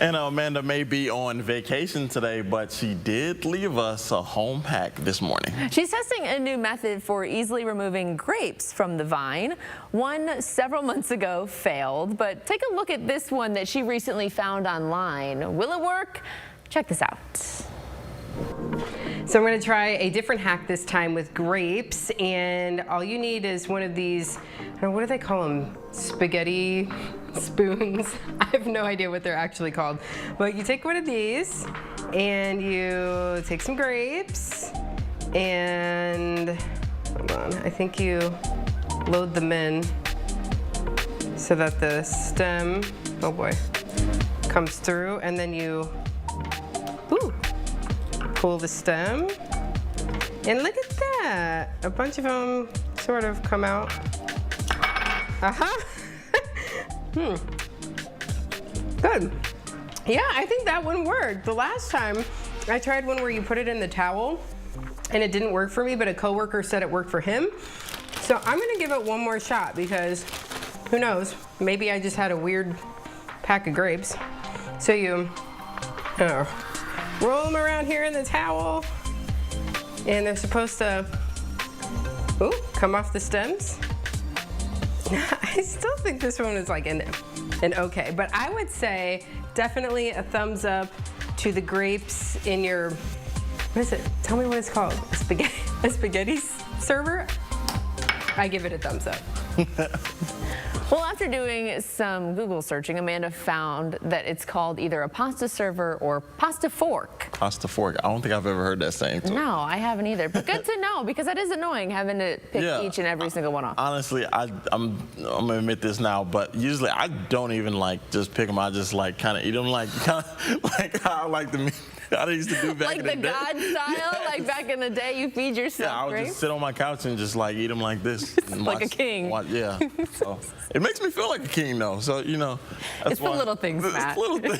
And Amanda may be on vacation today, but she did leave us a home hack this morning. She's testing a new method for easily removing grapes from the vine. One several months ago failed, but take a look at this one that she recently found online. Will it work? Check this out. So I'm going to try a different hack this time with grapes, and all you need is one of these, I don't know, what do they call them? Spaghetti spoons? I have no idea what they're actually called. But you take one of these and you take some grapes and, hold on, I think you load them in so that the stem, oh boy, comes through, and then you, pull the stem, and look at that. A bunch of them sort of come out. Good. Yeah, I think that one worked. The last time I tried one where you put it in the towel and it didn't work for me, but a coworker said it worked for him. So I'm gonna give it one more shot because who knows, maybe I just had a weird pack of grapes. So you roll them around here in the towel, and they're supposed to come off the stems. I still think this one is like an okay, but I would say definitely a thumbs up to the grapes in your, what is it? Tell me what it's called. A spaghetti server? I give it a thumbs up. Well, after doing some Google searching, Amanda found that it's called either a pasta server or pasta fork. Pasta fork. I don't think I've ever heard that saying. No, I haven't either. But good to know, because that is annoying having to pick each and every single one off. Honestly, I'm gonna admit this now, but usually I don't even like just pick them. I just like kind of eat them like how I like to. I used to do back in the day. Like the God style, like back in the day, you feed yourself. Yeah, I would just sit on my couch and just like eat them like this. And like a king. Yeah. So it makes me feel like a king, though. So you know, that's it's the little things, Matt. It's little things.